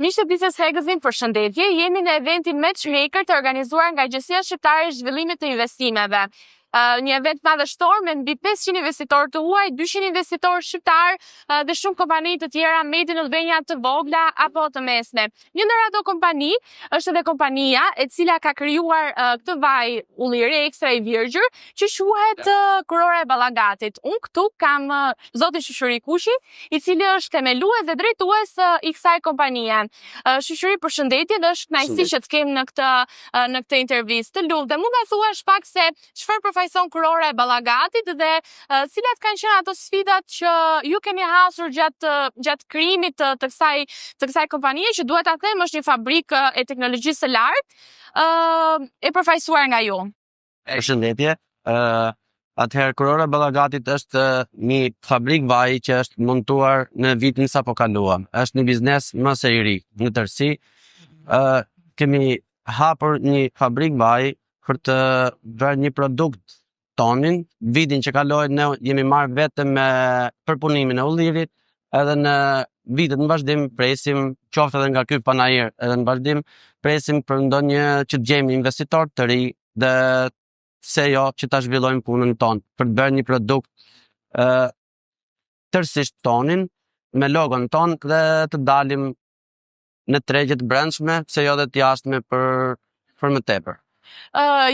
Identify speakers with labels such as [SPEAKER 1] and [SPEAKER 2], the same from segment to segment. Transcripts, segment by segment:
[SPEAKER 1] Miqtë e Business Magazine, përshëndetje, jemi në eventin Matchmaker të organizuar nga Agjencia Shqiptare e Zhvillimit të Investimeve. Një event madhështor me mbi 500 investitorë të huaj, 200 investitorë shqiptarë dhe shumë kompani të tjera made in Albania të vogla apo të mesme. Një ndër ato kompani është edhe kompania e cila ka krijuar këtë vaj ulliri ekstra i virgjër që quhet Kurora e Ballagatit. Unë këtu kam zotin Shushuri Kushi, i cili është themelues dhe drejtues i kësaj kompanie. Shushuri, përshëndetje, dhe është kënaqësi që të kem në këtë intervistë. Të lutem, mund ta thuash pak se çfarë përfaqëson Kurora e Ballagatit dhe cilat kanë qenë ato sfidat që ju keni hasur gjatë krijimit të kësaj kompanie, që duhet ta them është një fabrikë e teknologjisë së lartë e përfaqësuar nga ju.
[SPEAKER 2] Përshëndetje. Atëherë Kurora e Ballagatit është një fabrikë vaji që është montuar në vitin sapo kaluam. Është një biznes më së ri në tërësi. Kemi hapur një fabrikë vaji për të bërë një produkt tonin. Vitin që kaloi ne jemi marrë vetëm me përpunimin e ullirit, edhe në vitet në vazhdim presim, qoftë edhe nga ky panajër, edhe në vazhdim presim për ndonjë që të gjejmë investitor të ri dhe se jo që ta zhvillojmë punën tonë për të bërë një produkt tërësisht tonin me logon ton dhe të dalim në tregjet brendshme, se jo dhe të jashtme për më tepër.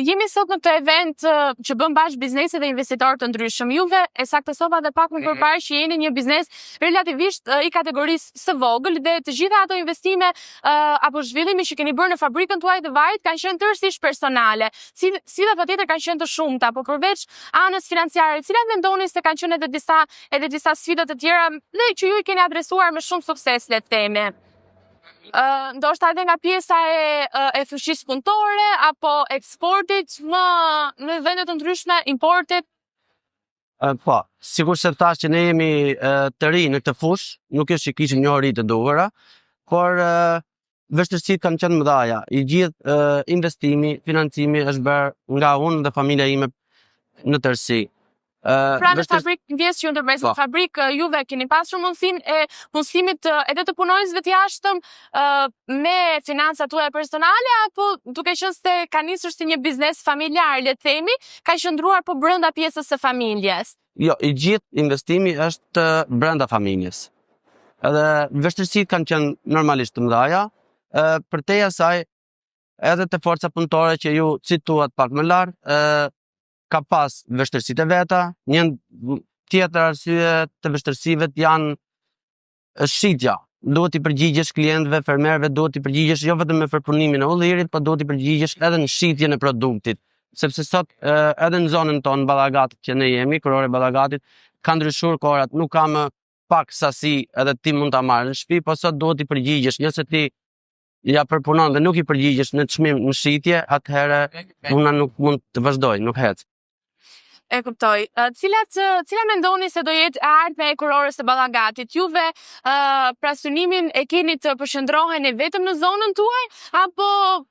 [SPEAKER 1] Jemi sot në këtë event që bën bashkë biznese dhe investitorë të ndryshëm. Juve e saktësova dhe pak më përpara që jeni një biznes relativisht i kategorisë së vogël dhe të gjitha ato investime apo zhvillimi që keni bërë në fabrikën tuaj të vajit kanë qenë tërësisht personale. Si dhe patjetër kanë qenë të shumta, po përveç anës financiare, cilat mendoni se kanë qenë edhe disa sfida të tjera dhe që ju i keni adresuar me shumë sukses, le të themi. Ndoshta edhe nga pjesa e fuqisë punëtore apo eksportit në vende të ndryshme, importit?
[SPEAKER 2] Po, sigurisht se thash që ne jemi të ri në këtë fushë, nuk është që kishim njohuri të duhura, por vështirësitë kanë qenë mëdha. I gjithë investimi, financimi është bërë nga unë dhe familja ime në tërësi.
[SPEAKER 1] Pra në fabrikë, ndjes që ju ndërmjet në fabrikë, juve keni pasur mundësinë e punësimit edhe të punonjësve të jashtëm me financat tuaja personale, apo duke qenë se ka nisur si një biznes familjar, le të themi, ka qëndruar po brenda pjesës së familjes?
[SPEAKER 2] Jo, i gjithë investimi është brenda familjes. Edhe vështirësitë kanë qenë normalisht të mëdha, përtej asaj edhe të forca punëtore që ju cituat pak më larg, ka pas vështirësitë e veta. Një tjetër arsye të vështirësive janë shitja. Duhet i përgjigjesh klientëve, fermerëve, duhet i përgjigjesh jo vetëm me përpunimin e ullirit, por duhet i përgjigjesh edhe në shitjen e produktit. Sepse sot edhe në zonën tonë Ballagatit që ne jemi, Kurora e Ballagatit, ka ndryshuar kohërat, nuk ka më pak sasi edhe ti mund ta marrë në shtëpi, po sot duhet i përgjigjesh. Nëse ti ja përpunon dhe nuk i përgjigjesh në çmim në shitje, atëherë puna nuk mund të vazhdojë, nuk hec.
[SPEAKER 1] E kuptoj. Cila mendoni se do jetë e ardhmja e Kurorës së Ballagatit? Juve pra synimin e keni të përqendroheni vetëm në zonën tuaj, apo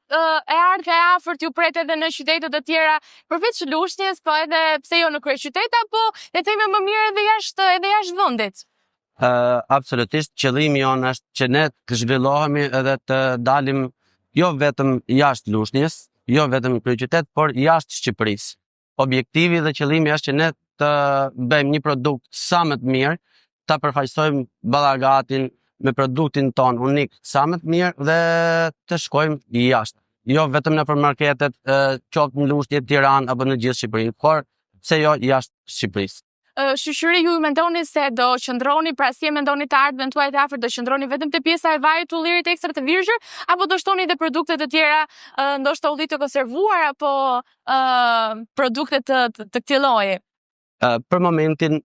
[SPEAKER 1] e ardhmja e afërt ju pret edhe në qytete të tjera përveç Lushnjës, po edhe pse jo në kryeqytet, apo le të themi më mirë edhe jashtë vendit?
[SPEAKER 2] Absolutisht, qëllimi jonë është që ne të zhvillohemi edhe të dalim jo vetëm jashtë Lushnjës, jo vetëm në kryeqytet, por jashtë Shqipërisë. Objektivi dhe qëllimi është që ne të bëjmë një produkt sa më të mirë, ta përfaqësojmë Ballagatin me produktin ton unik sa më të mirë dhe të shkojmë jashtë. Jo vetëm në marketet, qoftë në Lushnjë, Tiranë apo në gjithë Shqipërinë, por pse jo jashtë Shqipërisë.
[SPEAKER 1] Shushuri, ju mendoni se do qëndroni, pra si e mendoni të ardhmen tuaj të afërt, do qëndroni vetëm te pjesa e vajit ullirit ekstra të virgjër, apo do shtoni edhe produkte të tjera, ndoshta ulli të konservuar apo produkte të këtij lloji?
[SPEAKER 2] Për momentin,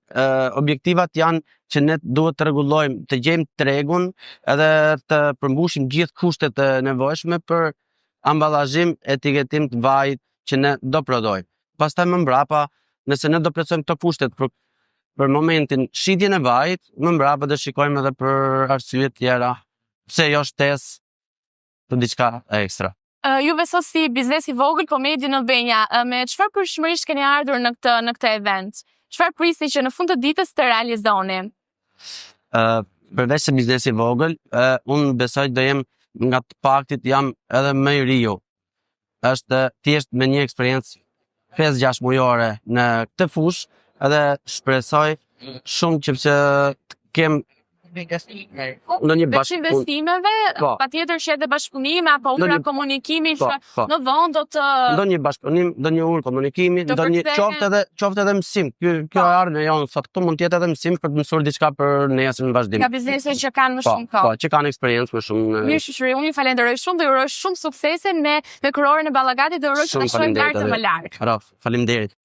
[SPEAKER 2] objektivat janë që ne duhet të rregullojmë, të gjejmë tregun edhe të përmbushim gjithë kushtet e nevojshme për amballazhim, etiketim të vajit që ne do prodhojmë. Pastaj më mbrapa, nëse ne do plotësojmë këto kushtet për momentin shitjen e vajit, më mbrapa do shikojmë edhe për arsye tjera, pse jo shtesë për diçka ekstra.
[SPEAKER 1] Juve sot si biznes i vogël, po made in Albania, me çfarë përshmërisht keni ardhur në këtë event? Çfarë prisni që në fund të ditës të realizoni?
[SPEAKER 2] përveç se biznesi i vogël, unë besoj do jem nga të paktit jam edhe më i riu. Është thjesht me një eksperiencë 5-6 mujore në këtë fushë edhe shpresoj shumë që të kem ndonjë
[SPEAKER 1] Veç investimeve, patjetër që edhe bashkëpunime apo ura komunikimi që në vend do të
[SPEAKER 2] ndonjë bashkëpunim, ndonjë urë komunikimi, ndonjë qoftë edhe mësim. Kjo ardhmja jonë sot këtu mund të jetë edhe mësim për të mësuar diçka për nesër në vazhdim.
[SPEAKER 1] Nga biznese që kanë më shumë kohë.
[SPEAKER 2] Po, që kanë eksperiencë më shumë.
[SPEAKER 1] Mirë shoqëri, unë ju falenderoj shumë dhe uroj shumë suksese me kryerin e Ballagatit dhe uroj që ta shohim lart të më larg.
[SPEAKER 2] Faleminderit.